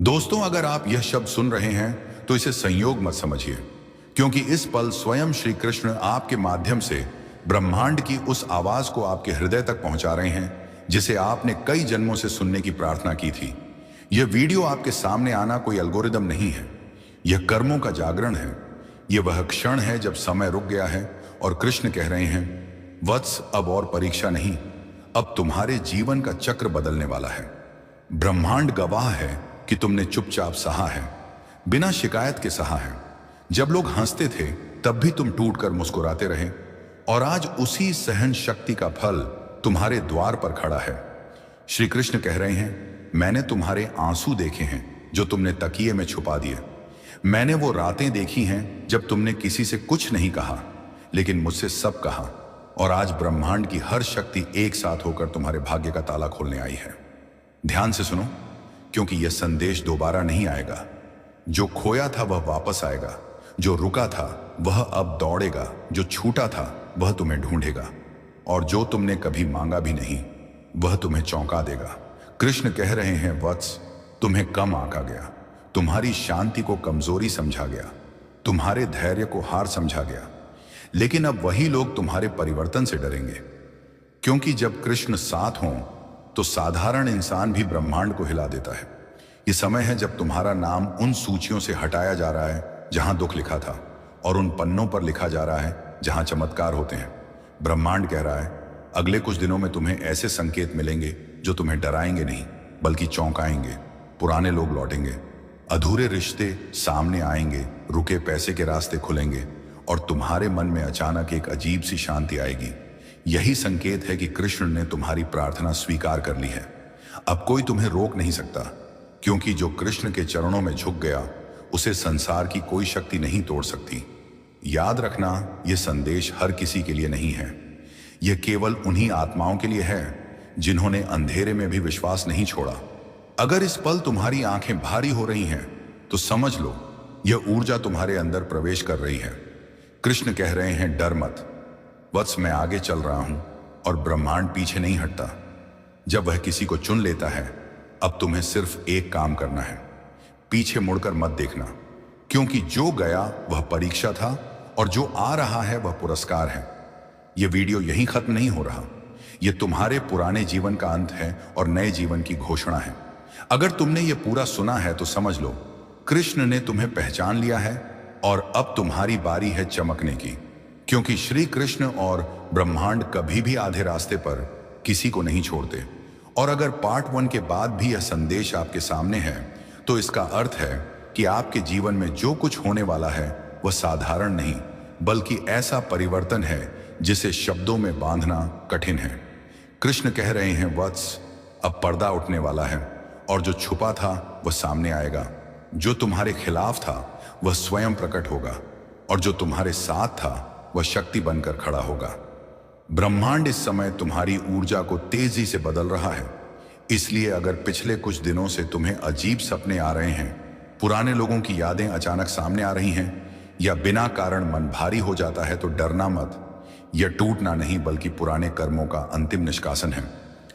दोस्तों, अगर आप यह शब्द सुन रहे हैं तो इसे संयोग मत समझिए, क्योंकि इस पल स्वयं श्री कृष्ण आपके माध्यम से ब्रह्मांड की उस आवाज को आपके हृदय तक पहुंचा रहे हैं जिसे आपने कई जन्मों से सुनने की प्रार्थना की थी। यह वीडियो आपके सामने आना कोई एल्गोरिदम नहीं है, यह कर्मों का जागरण है। यह वह क्षण है जब समय रुक गया है और कृष्ण कह रहे हैं, वत्स, अब और परीक्षा नहीं, अब तुम्हारे जीवन का चक्र बदलने वाला है। ब्रह्मांड गवाह है कि तुमने चुपचाप सहा है, बिना शिकायत के सहा है। जब लोग हंसते थे तब भी तुम टूटकर मुस्कुराते रहे, और आज उसी सहन शक्ति का फल तुम्हारे द्वार पर खड़ा है। श्री कृष्ण कह रहे हैं, मैंने तुम्हारे आंसू देखे हैं जो तुमने तकिए में छुपा दिए। मैंने वो रातें देखी हैं जब तुमने किसी से कुछ नहीं कहा लेकिन मुझसे सब कहा, और आज ब्रह्मांड की हर शक्ति एक साथ होकर तुम्हारे भाग्य का ताला खोलने आई है। ध्यान से सुनो, क्योंकि यह संदेश दोबारा नहीं आएगा। जो खोया था वह वापस आएगा, जो रुका था वह अब दौड़ेगा, जो छूटा था वह तुम्हें ढूंढेगा, और जो तुमने कभी मांगा भी नहीं वह तुम्हें चौंका देगा। कृष्ण कह रहे हैं, वत्स, तुम्हें कम आंका गया, तुम्हारी शांति को कमजोरी समझा गया, तुम्हारे धैर्य को हार समझा गया। लेकिन अब वही लोग तुम्हारे परिवर्तन से डरेंगे, क्योंकि जब कृष्ण साथ हों तो साधारण इंसान भी ब्रह्मांड को हिला देता है। ये समय है जब तुम्हारा नाम उन सूचियों से हटाया जा रहा है जहां दुख लिखा था, और उन पन्नों पर लिखा जा रहा है जहां चमत्कार होते हैं। ब्रह्मांड कह रहा है, अगले कुछ दिनों में तुम्हें ऐसे संकेत मिलेंगे जो तुम्हें डराएंगे नहीं बल्कि चौंकाएंगे। पुराने लोग लौटेंगे, अधूरे रिश्ते सामने आएंगे, रुके पैसे के रास्ते खुलेंगे, और तुम्हारे मन में अचानक एक अजीब सी शांति आएगी। यही संकेत है कि कृष्ण ने तुम्हारी प्रार्थना स्वीकार कर ली है। अब कोई तुम्हें रोक नहीं सकता, क्योंकि जो कृष्ण के चरणों में झुक गया उसे संसार की कोई शक्ति नहीं तोड़ सकती। याद रखना, यह संदेश हर किसी के लिए नहीं है। यह केवल उन्हीं आत्माओं के लिए है जिन्होंने अंधेरे में भी विश्वास नहीं छोड़ा। अगर इस पल तुम्हारी आंखें भारी हो रही हैं तो समझ लो, यह ऊर्जा तुम्हारे अंदर प्रवेश कर रही है। कृष्ण कह रहे हैं, डर मत वत्स, मैं आगे चल रहा हूं और ब्रह्मांड पीछे नहीं हटता। जब वह किसी को चुन लेता है, अब तुम्हें सिर्फ एक काम करना है, पीछे मुड़कर मत देखना, क्योंकि जो गया वह परीक्षा था और जो आ रहा है वह पुरस्कार है। यह वीडियो यहीं खत्म नहीं हो रहा, यह तुम्हारे पुराने जीवन का अंत है और नए जीवन की घोषणा है। अगर तुमने यह पूरा सुना है तो समझ लो, कृष्ण ने तुम्हें पहचान लिया है और अब तुम्हारी बारी है चमकने की, क्योंकि श्री कृष्ण और ब्रह्मांड कभी भी आधे रास्ते पर किसी को नहीं छोड़ते। और अगर पार्ट 1 के बाद भी यह संदेश आपके सामने है तो इसका अर्थ है कि आपके जीवन में जो कुछ होने वाला है वह साधारण नहीं बल्कि ऐसा परिवर्तन है जिसे शब्दों में बांधना कठिन है। कृष्ण कह रहे हैं, वत्स, अब पर्दा उठने वाला है और जो छुपा था वह सामने आएगा। जो तुम्हारे खिलाफ था वह स्वयं प्रकट होगा, और जो तुम्हारे साथ था वह शक्ति बनकर खड़ा होगा। ब्रह्मांड इस समय तुम्हारी ऊर्जा को तेजी से बदल रहा है। इसलिए अगर पिछले कुछ दिनों से तुम्हें अजीब सपने आ रहे हैं, पुराने लोगों की यादें अचानक सामने आ रही हैं, या बिना कारण मन भारी हो जाता है, तो डरना मत। यह टूटना नहीं बल्कि पुराने कर्मों का अंतिम निष्कासन है।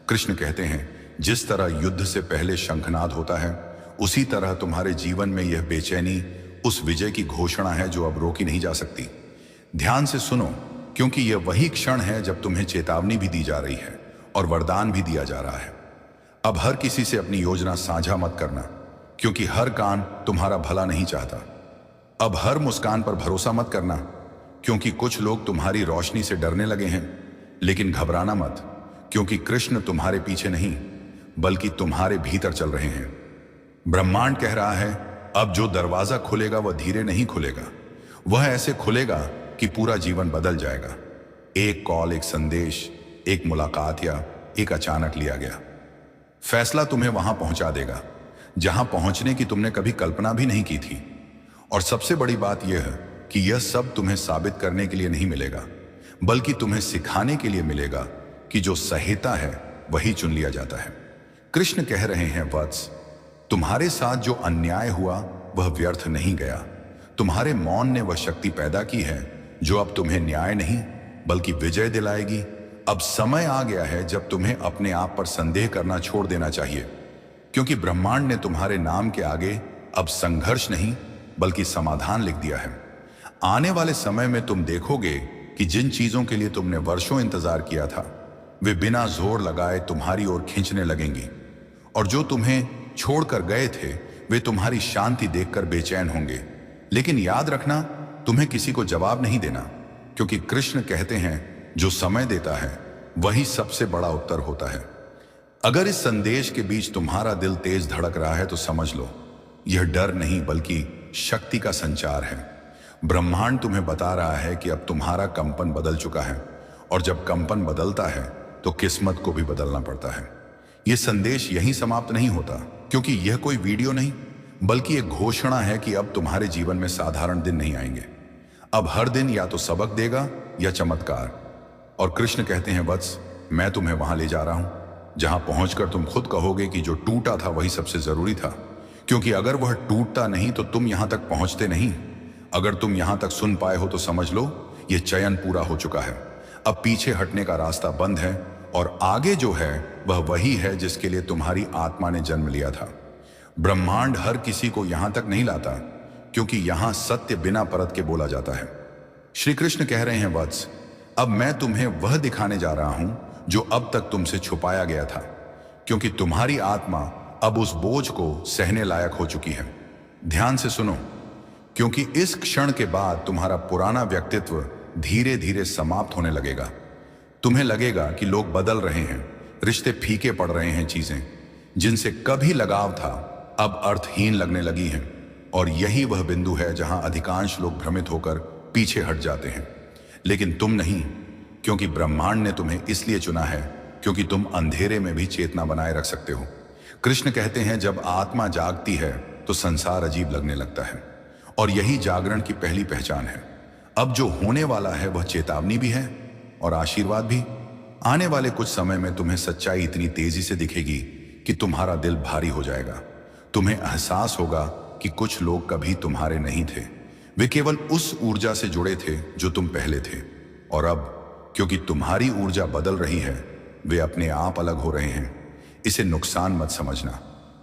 कृष्ण कहते हैं, जिस तरह युद्ध से पहले शंखनाद होता है, उसी तरह तुम्हारे जीवन में यह बेचैनी उस विजय की घोषणा है जो अब रोकी नहीं जा सकती। ध्यान से सुनो, क्योंकि यह वही क्षण है जब तुम्हें चेतावनी भी दी जा रही है और वरदान भी दिया जा रहा है। अब हर किसी से अपनी योजना साझा मत करना, क्योंकि हर कान तुम्हारा भला नहीं चाहता। अब हर मुस्कान पर भरोसा मत करना, क्योंकि कुछ लोग तुम्हारी रोशनी से डरने लगे हैं। लेकिन घबराना मत, क्योंकि कृष्ण तुम्हारे पीछे नहीं बल्कि तुम्हारे भीतर चल रहे हैं। ब्रह्मांड कह रहा है, अब जो दरवाजा खुलेगा वह धीरे नहीं खुलेगा, वह ऐसे खुलेगा कि पूरा जीवन बदल जाएगा। एक कॉल, एक संदेश, एक मुलाकात या एक अचानक लिया गया फैसला तुम्हें वहां पहुंचा देगा जहां पहुंचने की तुमने कभी कल्पना भी नहीं की थी। और सबसे बड़ी बात यह है कि यह सब तुम्हें साबित करने के लिए नहीं मिलेगा, बल्कि तुम्हें सिखाने के लिए मिलेगा कि जो सहेता है वही चुन लिया जाता है। कृष्ण कह रहे हैं, वत्स, तुम्हारे साथ जो अन्याय हुआ वह व्यर्थ नहीं गया। तुम्हारे मौन ने वह शक्ति पैदा की है जो अब तुम्हें न्याय नहीं बल्कि विजय दिलाएगी। अब समय आ गया है जब तुम्हें अपने आप पर संदेह करना छोड़ देना चाहिए। क्योंकि ब्रह्मांड ने तुम्हारे नाम के आगे अब संघर्ष नहीं बल्कि समाधान लिख दिया है। आने वाले समय में तुम देखोगे कि जिन चीजों के लिए तुमने वर्षों इंतजार किया था वे बिना जोर लगाए तुम्हारी ओर खींचने लगेंगी, और जो तुम्हें छोड़कर गए थे वे तुम्हारी शांति देखकर बेचैन होंगे। लेकिन याद रखना, तुम्हें किसी को जवाब नहीं देना, क्योंकि कृष्ण कहते हैं जो समय देता है वही सबसे बड़ा उत्तर होता है। अगर इस संदेश के बीच तुम्हारा दिल तेज धड़क रहा है तो समझ लो, यह डर नहीं बल्कि शक्ति का संचार है। ब्रह्मांड तुम्हें बता रहा है कि अब तुम्हारा कंपन बदल चुका है, और जब कंपन बदलता है तो किस्मत को भी बदलना पड़ता है। यह संदेश यहीं समाप्त नहीं होता, क्योंकि यह कोई वीडियो नहीं बल्कि एक घोषणा है कि अब तुम्हारे जीवन में साधारण दिन नहीं आएंगे। अब हर दिन या तो सबक देगा या चमत्कार। और कृष्ण कहते हैं, वत्स, मैं तुम्हें वहां ले जा रहा हूं जहां पहुंचकर तुम खुद कहोगे कि जो टूटा था वही सबसे जरूरी था, क्योंकि अगर वह टूटता नहीं तो तुम यहां तक पहुंचते नहीं। अगर तुम यहां तक सुन पाए हो तो समझ लो यह चयन पूरा हो चुका है। अब पीछे हटने का रास्ता बंद है, और आगे जो है वह वही है जिसके लिए तुम्हारी आत्मा ने जन्म लिया था। ब्रह्मांड हर किसी को यहां तक नहीं लाता, क्योंकि यहां सत्य बिना परत के बोला जाता है। श्री कृष्ण कह रहे हैं, वत्स, अब मैं तुम्हें वह दिखाने जा रहा हूं जो अब तक तुमसे छुपाया गया था, क्योंकि तुम्हारी आत्मा अब उस बोझ को सहने लायक हो चुकी है। ध्यान से सुनो, क्योंकि इस क्षण के बाद तुम्हारा पुराना व्यक्तित्व धीरे धीरे समाप्त होने लगेगा। तुम्हें लगेगा कि लोग बदल रहे हैं, रिश्ते फीके पड़ रहे हैं, चीजें जिनसे कभी लगाव था अब अर्थहीन लगने लगी हैं। और यही वह बिंदु है जहां अधिकांश लोग भ्रमित होकर पीछे हट जाते हैं। लेकिन तुम नहीं, क्योंकि ब्रह्मांड ने तुम्हें इसलिए चुना है क्योंकि तुम अंधेरे में भी चेतना बनाए रख सकते हो। कृष्ण कहते हैं, जब आत्मा जागती है तो संसार अजीब लगने लगता है, और यही जागरण की पहली पहचान है। अब जो होने वाला है वह चेतावनी भी है और आशीर्वाद भी। आने वाले कुछ समय में तुम्हें सच्चाई इतनी तेजी से दिखेगी कि तुम्हारा दिल भारी हो जाएगा। तुम्हें एहसास होगा कि कुछ लोग कभी तुम्हारे नहीं थे, वे केवल उस ऊर्जा से जुड़े थे जो तुम पहले थे। और अब क्योंकि तुम्हारी ऊर्जा बदल रही है, वे अपने आप अलग हो रहे हैं। इसे नुकसान मत समझना,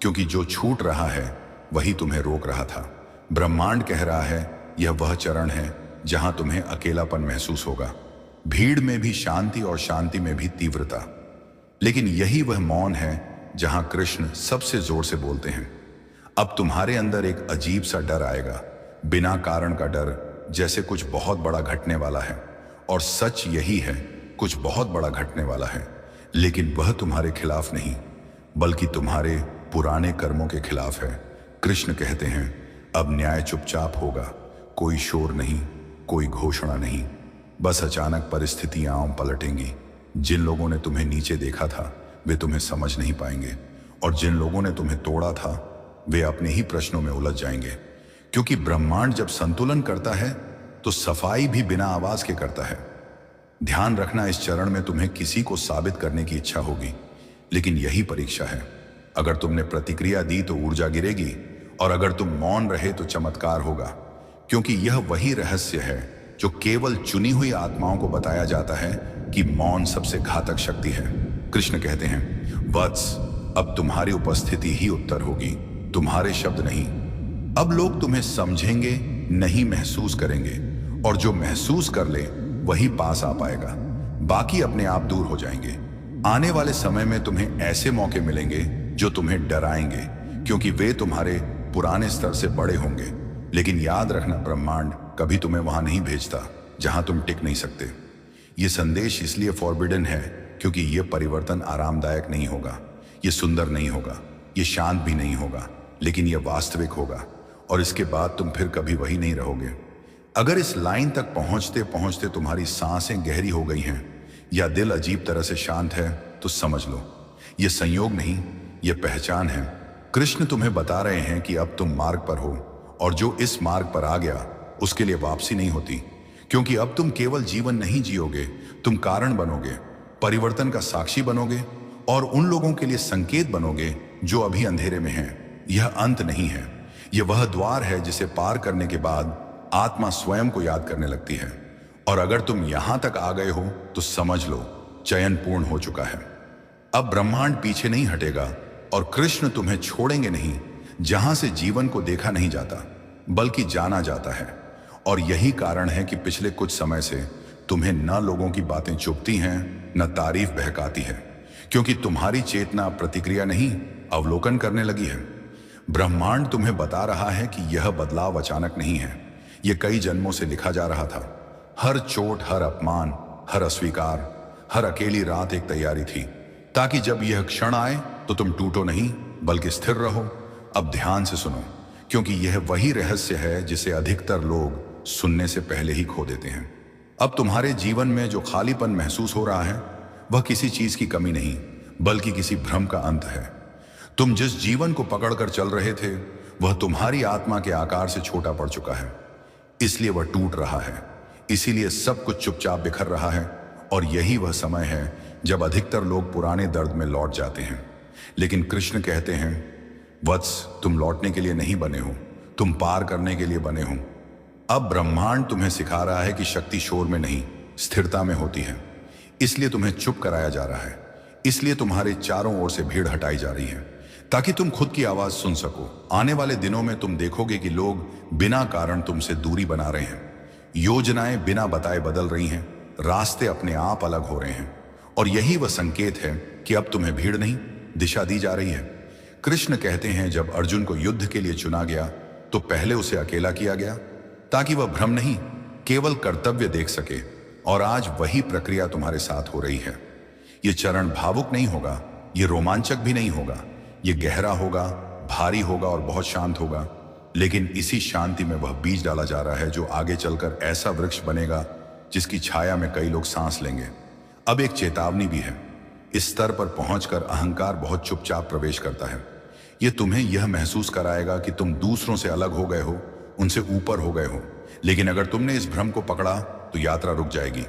क्योंकि जो छूट रहा है वही तुम्हें रोक रहा था। ब्रह्मांड कह रहा है, यह वह चरण है जहां तुम्हें अकेलापन महसूस होगा, भीड़ में भी शांति और शांति में भी तीव्रता। लेकिन यही वह मौन है जहां कृष्ण सबसे जोर से बोलते हैं। अब तुम्हारे अंदर एक अजीब सा डर आएगा, बिना कारण का डर, जैसे कुछ बहुत बड़ा घटने वाला है। और सच यही है, कुछ बहुत बड़ा घटने वाला है, लेकिन वह तुम्हारे खिलाफ नहीं बल्कि तुम्हारे पुराने कर्मों के खिलाफ है। कृष्ण कहते हैं, अब न्याय चुपचाप होगा, कोई शोर नहीं, कोई घोषणा नहीं, बस अचानक परिस्थितियां पलटेंगी। जिन लोगों ने तुम्हें नीचे देखा था वे तुम्हें समझ नहीं पाएंगे, और जिन लोगों ने तुम्हें तोड़ा था वे अपने ही प्रश्नों में उलझ जाएंगे। क्योंकि ब्रह्मांड जब संतुलन करता है तो सफाई भी बिना आवाज के करता है। ध्यान रखना, इस चरण में तुम्हें किसी को साबित करने की इच्छा होगी, लेकिन यही परीक्षा है। अगर तुमने प्रतिक्रिया दी तो ऊर्जा गिरेगी, और अगर तुम मौन रहे तो चमत्कार होगा। क्योंकि यह वही रहस्य है जो केवल चुनी हुई आत्माओं को बताया जाता है कि मौन सबसे घातक शक्ति है। कृष्ण कहते हैं, वत्स, अब तुम्हारी उपस्थिति ही उत्तर होगी, तुम्हारे शब्द नहीं। अब लोग तुम्हें समझेंगे नहीं, महसूस करेंगे, और जो महसूस कर ले वही पास आ पाएगा, बाकी अपने आप दूर हो जाएंगे। आने वाले समय में तुम्हें ऐसे मौके मिलेंगे जो तुम्हें डराएंगे, क्योंकि वे तुम्हारे पुराने स्तर से बड़े होंगे। लेकिन याद रखना, ब्रह्मांड कभी तुम्हें वहां नहीं भेजता जहां तुम टिक नहीं सकते। यह संदेश इसलिए फॉरबिडन है क्योंकि यह परिवर्तन आरामदायक नहीं होगा, यह सुंदर नहीं होगा, यह शांत भी नहीं होगा, लेकिन यह वास्तविक होगा। और इसके बाद तुम फिर कभी वही नहीं रहोगे। अगर इस लाइन तक पहुंचते पहुंचते तुम्हारी सांसें गहरी हो गई हैं या दिल अजीब तरह से शांत है, तो समझ लो यह संयोग नहीं, यह पहचान है। कृष्ण तुम्हें बता रहे हैं कि अब तुम मार्ग पर हो, और जो इस मार्ग पर आ गया उसके लिए वापसी नहीं होती। क्योंकि अब तुम केवल जीवन नहीं जियोगे, तुम कारण बनोगे, परिवर्तन का साक्षी बनोगे, और उन लोगों के लिए संकेत बनोगे जो अभी अंधेरे में हैं। यह अंत नहीं है, यह वह द्वार है जिसे पार करने के बाद आत्मा स्वयं को याद करने लगती है। और अगर तुम यहां तक आ गए हो तो समझ लो, चयन पूर्ण हो चुका है। अब ब्रह्मांड पीछे नहीं हटेगा, और कृष्ण तुम्हें छोड़ेंगे नहीं जहां से जीवन को देखा नहीं जाता बल्कि जाना जाता है। और यही कारण है कि पिछले कुछ समय से तुम्हें न लोगों की बातें चुभती हैं न तारीफ बहकाती है, क्योंकि तुम्हारी चेतना प्रतिक्रिया नहीं अवलोकन करने लगी है। ब्रह्मांड तुम्हें बता रहा है कि यह बदलाव अचानक नहीं है, यह कई जन्मों से लिखा जा रहा था। हर चोट, हर अपमान, हर अस्वीकार, हर अकेली रात एक तैयारी थी, ताकि जब यह क्षण आए तो तुम टूटो नहीं बल्कि स्थिर रहो। अब ध्यान से सुनो, क्योंकि यह वही रहस्य है जिसे अधिकतर लोग सुनने से पहले ही खो देते हैं। अब तुम्हारे जीवन में जो खालीपन महसूस हो रहा है वह किसी चीज की कमी नहीं बल्कि किसी भ्रम का अंत है। तुम जिस जीवन को पकड़कर चल रहे थे वह तुम्हारी आत्मा के आकार से छोटा पड़ चुका है, इसलिए वह टूट रहा है। इसीलिए सब कुछ चुपचाप बिखर रहा है। और यही वह समय है जब अधिकतर लोग पुराने दर्द में लौट जाते हैं। लेकिन कृष्ण कहते हैं, वत्स, तुम लौटने के लिए नहीं बने हो, तुम पार करने के लिए बने हो। अब ब्रह्मांड तुम्हें सिखा रहा है कि शक्ति शोर में नहीं, स्थिरता में होती है। इसलिए तुम्हें चुप कराया जा रहा है, इसलिए तुम्हारे चारों ओर से भीड़ हटाई जा रही है, ताकि तुम खुद की आवाज सुन सको। आने वाले दिनों में तुम देखोगे कि लोग बिना कारण तुमसे दूरी बना रहे हैं, योजनाएं बिना बताए बदल रही हैं, रास्ते अपने आप अलग हो रहे हैं। और यही वह संकेत है कि अब तुम्हें भीड़ नहीं, दिशा दी जा रही है। कृष्ण कहते हैं, जब अर्जुन को युद्ध के लिए चुना गया तो पहले उसे अकेला किया गया, ताकि वह भ्रम नहीं केवल कर्तव्य देख सके। और आज वही प्रक्रिया तुम्हारे साथ हो रही है। यह चरण भावुक नहीं होगा, यह रोमांचक भी नहीं होगा, यह गहरा होगा, भारी होगा और बहुत शांत होगा। लेकिन इसी शांति में वह बीज डाला जा रहा है जो आगे चलकर ऐसा वृक्ष बनेगा जिसकी छाया में कई लोग सांस लेंगे। अब एक चेतावनी भी है। इस स्तर पर पहुंचकर अहंकार बहुत चुपचाप प्रवेश करता है। यह तुम्हें यह महसूस कराएगा कि तुम दूसरों से अलग हो गए हो, उनसे ऊपर हो गए हो। लेकिन अगर तुमने इस भ्रम को पकड़ा तो यात्रा रुक जाएगी।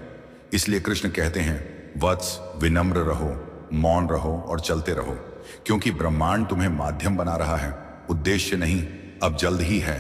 इसलिए कृष्ण कहते हैं, वत्स, विनम्र रहो, मौन रहो और चलते रहो, क्योंकि ब्रह्मांड तुम्हें माध्यम बना रहा है, उद्देश्य नहीं। अब जल्द ही है।